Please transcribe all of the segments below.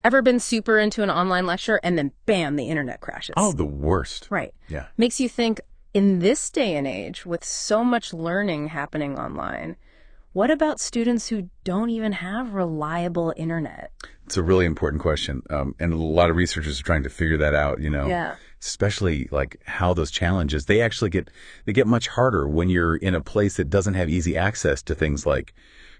Ever been super into an online lecture and then bam, the internet Oh, crashes? the worst. Right. Yeah. Makes you think, in this day and age, with so much learning happening online, what about students who don't even have reliable internet? It's a really important question. And a lot of researchers are trying to figure that out, Yeah. especially like how those challenges, they get much harder when you're in a place that doesn't have easy access to things like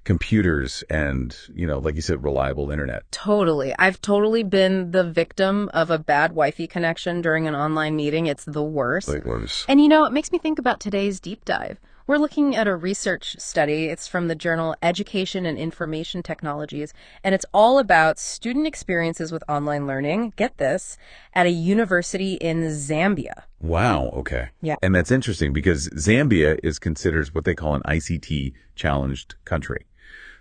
computers and, like you said, reliable internet. Totally. I've totally been the victim of a bad Wi-Fi connection during an online meeting. It's the worst. Like, worse. And it makes me think about today's deep dive. We're looking at a research study. It's from the journal Education and Information Technologies, and it's all about student experiences with online learning, get this, at a university in Zambia. Wow. Okay. Yeah. And that's interesting because Zambia is considered what they call an ICT challenged country.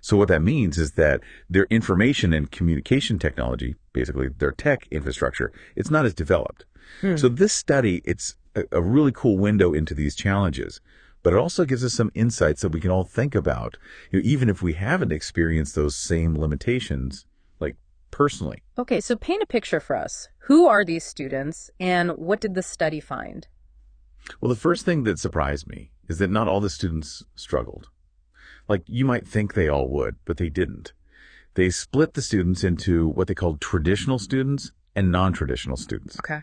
So what that means is that their information and communication technology, basically their tech infrastructure, it's not as developed. So this study, it's a really cool window into these challenges, but it also gives us some insights that we can all think about, even if we haven't experienced those same limitations, like personally. Okay, so paint a picture for us. Who are these students, and what did the study find? Well, the first thing that surprised me is that not all the students struggled. Like you might think they all would, but they didn't. They split the students into what they called traditional students and non-traditional students. Okay.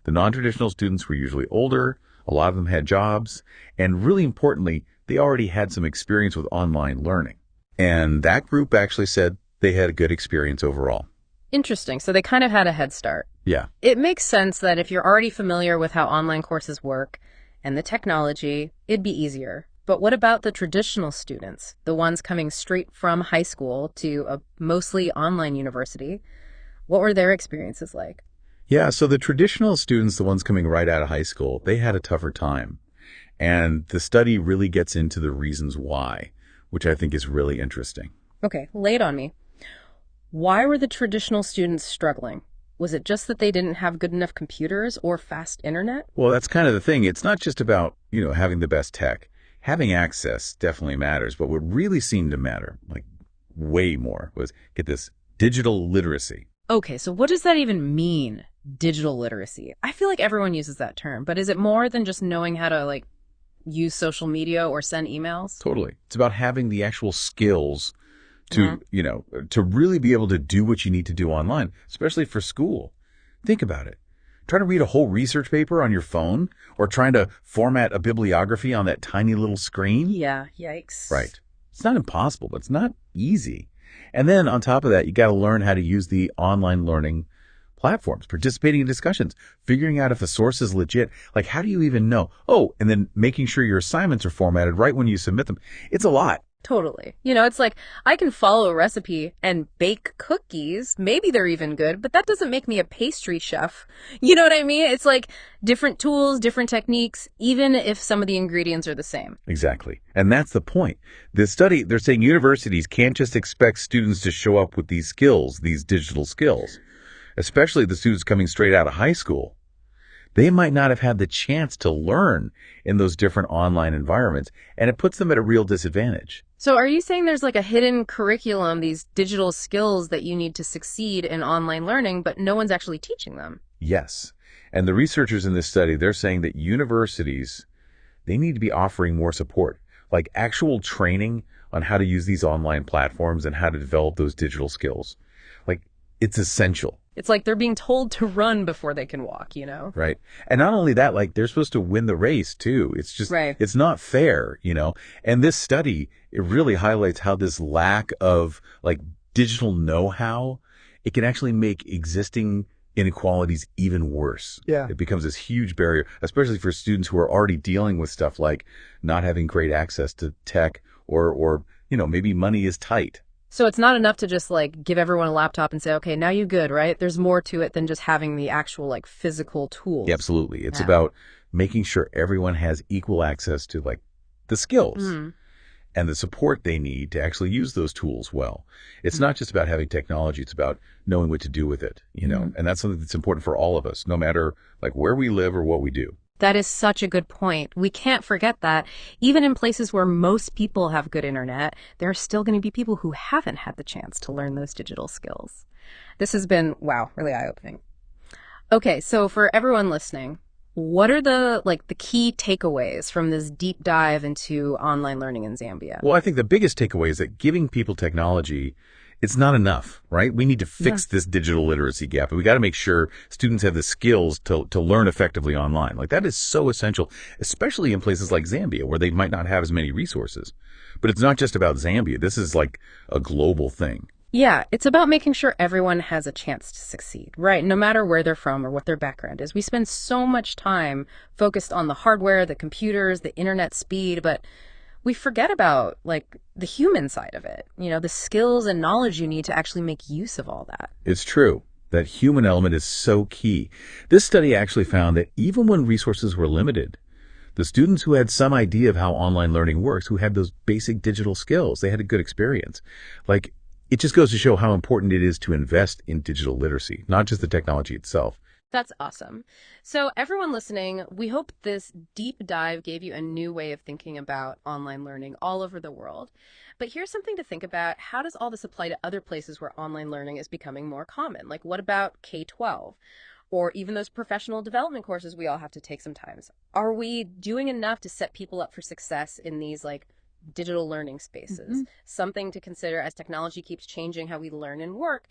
The non-traditional students were usually older. A lot of them had jobs. And really importantly, they already had some experience with online learning. And that group actually said they had a good experience overall. Interesting. So they kind of had a head start. Yeah. It makes sense that if you're already familiar with how online courses work and the technology, it'd be easier. But what about the traditional students, the ones coming straight from high school to a mostly online university? What were their experiences like? Yeah, so the traditional students, the ones coming right out of high school, they had a tougher time. And the study really gets into the reasons why, which I think is really interesting. Okay, lay it on me. Why were the traditional students struggling? Was it just that they didn't have good enough computers or fast internet? Well, that's kind of the thing. It's not just about, having the best tech. Having access definitely matters, but what really seemed to matter, like way more, was, get this, digital literacy. Okay, so what does that even mean, digital literacy? I feel like everyone uses that term, but is it more than just knowing how to, use social media or send emails? Totally. It's about having the actual skills to, to really be able to do what you need to do online, especially for school. Think about it. Trying to read a whole research paper on your phone or trying to format a bibliography on that tiny little screen. Yeah, yikes. Right. It's not impossible, but it's not easy. And then on top of that, you got to learn how to use the online learning platforms, participating in discussions, figuring out if a source is legit. Like, how do you even know? Oh, and then making sure your assignments are formatted right when you submit them. It's a lot. Totally. It's like I can follow a recipe and bake cookies. Maybe they're even good, but that doesn't make me a pastry chef. You know what I mean? It's like different tools, different techniques, even if some of the ingredients are the same. Exactly. And that's the point. The study, they're saying universities can't just expect students to show up with these skills, these digital skills, especially the students coming straight out of high school. They might not have had the chance to learn in those different online environments, and it puts them at a real disadvantage. So are you saying there's like a hidden curriculum, these digital skills that you need to succeed in online learning, but no one's actually teaching them? Yes. And the researchers in this study, they're saying that universities, they need to be offering more support, like actual training on how to use these online platforms and how to develop those digital skills. Like, it's essential. It's like they're being told to run before they can walk, Right. And not only that, like they're supposed to win the race too. It's just, Right. It's not fair, And this study, it really highlights how this lack of like digital know-how, it can actually make existing inequalities even worse. Yeah. It becomes this huge barrier, especially for students who are already dealing with stuff like not having great access to tech or maybe money is tight. So it's not enough to just give everyone a laptop and say, okay, now you're good, right? There's more to it than just having the actual physical tools. Yeah, absolutely. It's Yeah. about making sure everyone has equal access to the skills and the support they need to actually use those tools well. It's not just about having technology. It's about knowing what to do with it, and that's something that's important for all of us, no matter where we live or what we do. That is such a good point. We can't forget that even in places where most people have good internet, there are still going to be people who haven't had the chance to learn those digital skills. This has been, wow, really eye-opening. Okay, so for everyone listening, what are the key takeaways from this deep dive into online learning in Zambia? Well, I think the biggest takeaway is that giving people technology, it's not enough, right? We need to Yeah. fix this digital literacy gap. And we got to make sure students have the skills to learn effectively online. Like that is so essential, especially in places like Zambia where they might not have as many resources. But it's not just about Zambia. This is like a global thing. Yeah, it's about making sure everyone has a chance to succeed, right? No matter where they're from or what their background is. We spend so much time focused on the hardware, the computers, the internet speed, but we forget about like the human side of it, the skills and knowledge you need to actually make use of all that. It's true. That human element is so key. This study actually found that even when resources were limited, the students who had some idea of how online learning works, who had those basic digital skills, they had a good experience. Like, it just goes to show how important it is to invest in digital literacy, not just the technology itself. That's awesome. So, everyone listening, we hope this deep dive gave you a new way of thinking about online learning all over the world. But here's something to think about. How does all this apply to other places where online learning is becoming more common? Like, what about K-12? Or even those professional development courses we all have to take sometimes. Are we doing enough to set people up for success in these like digital learning spaces? Something to consider as technology keeps changing how we learn and work.